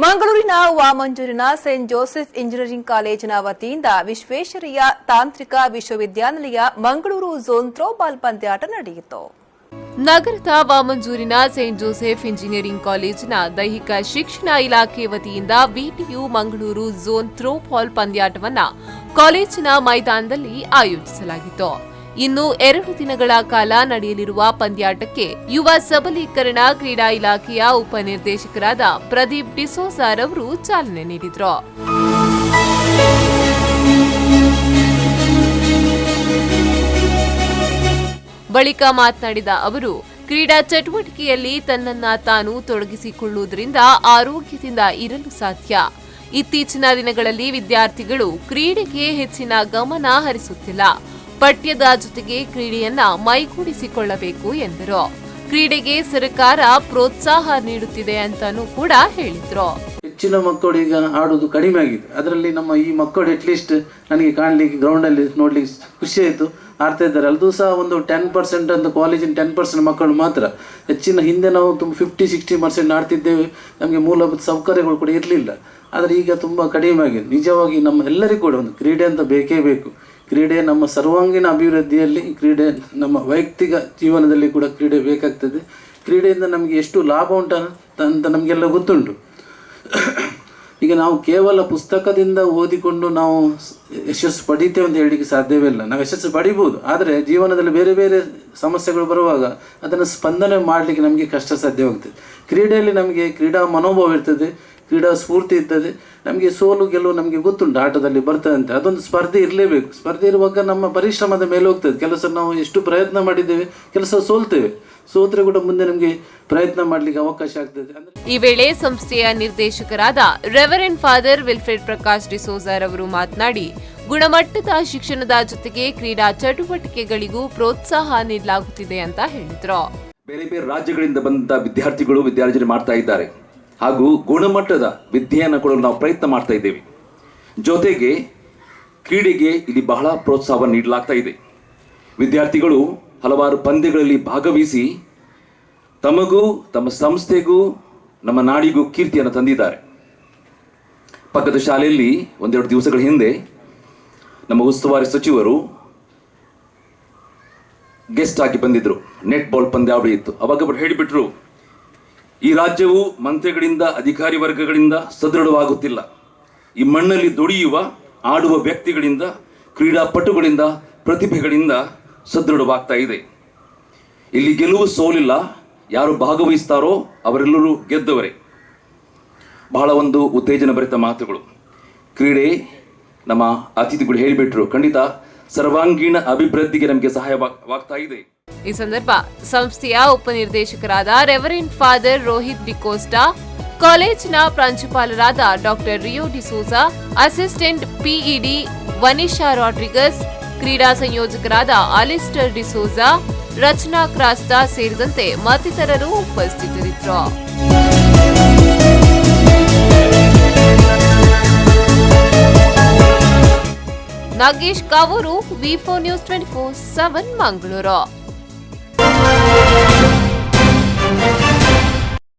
ಮಂಗಳೂರಿನ ವಾಮಂಜೂರಿನ Saint Joseph engineering ಕಾಲೇಜಿನ ವತಿಯಿಂದ ವಿಶ್ವೇಶ್ವರಯ್ಯ ತಾಂತ್ರಿಕ ವಿಶ್ವವಿದ್ಯಾನಿಲಯ ಮಂಗಳೂರು ಝೋನ್ ಥ್ರೋಬಾಲ್ ಪಂದ್ಯಾಟ ನಡೆಯಿತು. ನಗರದ ವಾಮಂಜೂರಿನ ಸೇಂಟ್ ಜೋಸೆಫ್ ಇಂಜಿನಿಯರಿಂಗ್ ಕಾಲೇಜಿನ ದೈಹಿಕ ಶಿಕ್ಷಣ ಇಲಾಖೆ ವತಿಯಿಂದ ವಿಟಿಯು ಮಂಗಳೂರು ಝೋನ್ ಥ್ರೋಬಾಲ್ ಪಂದ್ಯಾಟವನ್ನು ಕಾಲೇಜಿನ ಮೈದಾನದಲ್ಲಿ ಆಯೋಜಿಸಲಾಗಿತ್ತು. ಇನ್ನು 2 ದಿನಗಳ ಕಾಲ ನಡೆಯಲಿರುವ ಪಂದ್ಯಾಟಕ್ಕೆ ಯುವ ಸಬಲೀಕರಣ ಕ್ರೀಡಾ ಇಲಾಖೆಯ ಉಪನಿರ್ದೇಶಕರಾದ ಪ್ರದೀಪ್ ಡಿಸೋಜಾರ್ ಅವರು ಚಾಲನೆ ನೀಡಿದರು. ಬಳಿಕ ಮಾತನಾಡಿದ ಅವರು, ಕ್ರೀಡಾ ಚಟುವಟಿಕೆಯಲ್ಲಿ ತನ್ನನ್ನ ತಾನು ತೊಡಗಿಸಿಕೊಳ್ಳುವುದರಿಂದ ಆರೋಗ್ಯದಿಂದ ಇರಲು ಸಾಧ್ಯ. ಇತ್ತೀಚಿನ ದಿನಗಳಲ್ಲಿ ವಿದ್ಯಾರ್ಥಿಗಳು ಕ್ರೀಡೆಗೆ ಹೆಚ್ಚಿನ ಗಮನ ಹರಿಸುತ್ತಿಲ್ಲ. ಪಠ್ಯದ ಜೊತೆಗೆ ಕ್ರೀಡೆಯನ್ನ ಮೈಗೂಡಿಸಿಕೊಳ್ಳಬೇಕು ಎಂದರು. ಕ್ರೀಡೆಗೆ ಸರ್ಕಾರ ಪ್ರೋತ್ಸಾಹ ನೀಡುತ್ತಿದೆ ಅಂತಾನೂ ಕೂಡ ಹೇಳಿದ್ರು. ಹೆಚ್ಚಿನ ಮಕ್ಕಳು ಈಗ ಆಡುವುದು ಕಡಿಮೆ ಆಗಿದೆ. ಅದರಲ್ಲಿ ನಮ್ಮ ಈ ಮಕ್ಕಳು ಅಟ್ಲೀಸ್ಟ್ ನನಗೆ ಕಾಣಲಿಕ್ಕೆ ಗ್ರೌಂಡಲ್ಲಿ ನೋಡ್ಲಿಕ್ಕೆ ಖುಷಿ ಆಯಿತು, ಆಡ್ತಾ ಇದ್ದಾರೆ. ಅದು ಸಹ ಒಂದು 10% ಅಂತ ಕಾಲೇಜಿನ 10% ಮಕ್ಕಳು ಮಾತ್ರ. ಹೆಚ್ಚಿನ ಹಿಂದೆ ನಾವು ತುಂಬ 50-60% ಆಡ್ತಿದ್ದೇವೆ. ನಮಗೆ ಮೂಲಭೂತ ಸೌಕರ್ಯಗಳು ಕೂಡ ಇರಲಿಲ್ಲ. ಆದರೆ ಈಗ ತುಂಬ ಕಡಿಮೆ ಆಗಿದೆ. ನಿಜವಾಗಿ ನಮ್ಮ ಎಲ್ಲರಿಗೂ ಕೂಡ ಒಂದು ಕ್ರೀಡೆ ಅಂತ ಬೇಕೇ ಬೇಕು. ಕ್ರೀಡೆ ನಮ್ಮ ಸರ್ವಾಂಗೀಣ ಅಭಿವೃದ್ಧಿಯಲ್ಲಿ, ಕ್ರೀಡೆ ನಮ್ಮ ವೈಯಕ್ತಿಕ ಜೀವನದಲ್ಲಿ ಕೂಡ ಕ್ರೀಡೆ ಬೇಕಾಗ್ತದೆ. ಕ್ರೀಡೆಯಿಂದ ನಮಗೆ ಎಷ್ಟು ಲಾಭ ಉಂಟಂತ ನಮಗೆಲ್ಲ ಗೊತ್ತುಂಟು. ಈಗ ನಾವು ಕೇವಲ ಪುಸ್ತಕದಿಂದ ಓದಿಕೊಂಡು ನಾವು ಯಶಸ್ಸು ಪಡೀತೇವೆ ಅಂತ ಹೇಳಲಿಕ್ಕೆ ಸಾಧ್ಯವೇ ಇಲ್ಲ. ನಾವು ಯಶಸ್ಸು ಪಡಿಬೋದು, ಆದರೆ ಜೀವನದಲ್ಲಿ ಬೇರೆ ಬೇರೆ ಸಮಸ್ಯೆಗಳು ಬರುವಾಗ ಅದನ್ನು ಸ್ಪಂದನೆ ಮಾಡಲಿಕ್ಕೆ ನಮಗೆ ಕಷ್ಟ ಸಾಧ್ಯವಾಗ್ತದೆ. ಕ್ರೀಡೆಯಲ್ಲಿ ನಮಗೆ ಕ್ರೀಡಾ ಮನೋಭಾವ ಇರ್ತದೆ, ಕ್ರೀಡಾ ಸ್ಫೂರ್ತಿ ಇರ್ತದೆ. ನಮಗೆ ಸೋಲು ಗೆಲುವು ನಮಗೆ ಗೊತ್ತುಂಟು, ಆಟದಲ್ಲಿ ಬರ್ತದೆ ಅಂತ. ಅದೊಂದು ಸ್ಪರ್ಧೆ ಇರಲೇಬೇಕು. ಸ್ಪರ್ಧೆ ಇರುವಾಗ ನಮ್ಮ ಪರಿಶ್ರಮದ ಮೇಲೆ ಹೋಗ್ತದೆ. ಕೆಲಸ ನಾವು ಎಷ್ಟು ಪ್ರಯತ್ನ ಮಾಡಿದ್ದೇವೆ, ಕೆಲಸ ಸೋಲ್ತೇವೆ. ಸೋತ್ರೆ ಕೂಡ ಮುಂದೆ ನಮಗೆ ಪ್ರಯತ್ನ ಮಾಡಲಿಕ್ಕೆ ಅವಕಾಶ ಆಗ್ತದೆ. ಈ ವೇಳೆ ಸಂಸ್ಥೆಯ ನಿರ್ದೇಶಕರಾದ ರೆವರೆಂಡ್ ಫಾದರ್ ವಿಲ್ಫ್ರೆಡ್ ಪ್ರಕಾಶ್ ಡಿಸೋಜಾರ್ ಅವರು ಮಾತನಾಡಿ, ಗುಣಮಟ್ಟದ ಶಿಕ್ಷಣದ ಜೊತೆಗೆ ಕ್ರೀಡಾ ಚಟುವಟಿಕೆಗಳಿಗೂ ಪ್ರೋತ್ಸಾಹ ನೀಡಲಾಗುತ್ತಿದೆ ಅಂತ ಹೇಳಿದ್ರು. ಬೇರೆ ಬೇರೆ ರಾಜ್ಯಗಳಿಂದ ಬಂದ ವಿದ್ಯಾರ್ಥಿಗಳು ಮಾಡ್ತಾ ಇದ್ದಾರೆ ಹಾಗೂ ಗುಣಮಟ್ಟದ ವಿದ್ಯೆಯನ್ನು ಕೊಡಲು ನಾವು ಪ್ರಯತ್ನ ಮಾಡ್ತಾ ಇದ್ದೇವೆ. ಜೊತೆಗೆ ಕ್ರೀಡೆಗೆ ಇಲ್ಲಿ ಬಹಳ ಪ್ರೋತ್ಸಾಹ ನೀಡಲಾಗ್ತಾ ಇದೆ. ವಿದ್ಯಾರ್ಥಿಗಳು ಹಲವಾರು ಪಂದ್ಯಗಳಲ್ಲಿ ಭಾಗವಹಿಸಿ ತಮಗೂ ತಮ್ಮ ಸಂಸ್ಥೆಗೂ ನಮ್ಮ ನಾಡಿಗೂ ಕೀರ್ತಿಯನ್ನು ತಂದಿದ್ದಾರೆ. ಪಕ್ಕದ ಶಾಲೆಯಲ್ಲಿ 1-2 ದಿವಸಗಳ ಹಿಂದೆ ನಮ್ಮ ಉಸ್ತುವಾರಿ ಸಚಿವರು ಗೆಸ್ಟ್ ಆಗಿ ಬಂದಿದ್ರು. ನೆಟ್ ಬಾಲ್ ಪಂದ್ಯಾವಳಿ ಇತ್ತು. ಅವಾಗ ಅವರು ಹೇಳಿಬಿಟ್ರು, ಈ ರಾಜ್ಯವು ಮಂತ್ರಿಗಳಿಂದ, ಅಧಿಕಾರಿ ವರ್ಗಗಳಿಂದ ಸದೃಢವಾಗುತ್ತಿಲ್ಲ. ಈ ಮಣ್ಣಲ್ಲಿ ದುಡಿಯುವ, ಆಡುವ ವ್ಯಕ್ತಿಗಳಿಂದ, ಕ್ರೀಡಾಪಟುಗಳಿಂದ, ಪ್ರತಿಭೆಗಳಿಂದ ಸದೃಢವಾಗ್ತಾ ಇದೆ. ಇಲ್ಲಿ ಗೆಲುವು ಸೋಲಿಲ್ಲ. ಯಾರು ಭಾಗವಹಿಸ್ತಾರೋ ಅವರೆಲ್ಲರೂ ಗೆದ್ದವರೇ. ಬಹಳ ಒಂದು ಉತ್ತೇಜನ ಭರಿತ ಮಾತುಗಳು. ಕ್ರೀಡೆ ನಮ್ಮ ಅತಿಥಿಗಳು ಹೇಳಿಬಿಟ್ರು, ಖಂಡಿತ ಸರ್ವಾಂಗೀಣ ಅಭಿವೃದ್ಧಿಗೆ ನಮಗೆ ಸಹಾಯವಾಗ್ತಾ ಇದೆ. ಈ ಸಂದರ್ಭ ಸಂಸ್ಥೆಯ ಉಪನಿರ್ದೇಶಕರಾದ ರೆವರೆಂಡ್ ಫಾದರ್ ರೋಹಿತ್ ಡಿಕೋಸ್ಟಾ, ಕಾಲೇಜಿನ ಪ್ರಾಂಶುಪಾಲರಾದ ಡಾಕ್ಟರ್ ರಿಯೋ ಡಿಸೋಜಾ, ಅಸಿಸ್ಟೆಂಟ್ ಪಿಇಡಿ ವನಿಶಾ ರಾಡ್ರಿಗಸ್, ಕ್ರೀಡಾ ಸಂಯೋಜಕರಾದ ಅಲಿಸ್ಟರ್ ಡಿಸೋಜಾ, ರಚನಾ ಕ್ರಾಸ್ತಾ ಸೇರಿದಂತೆ ಮತ್ತಿತರರು ಉಪಸ್ಥಿತರಿದ್ದರು. ನಾಗೇಶ್ ಕಾವೂರು, ವಿ4 ನ್ಯೂಸ್ 24/7 ಮಂಗಳೂರು.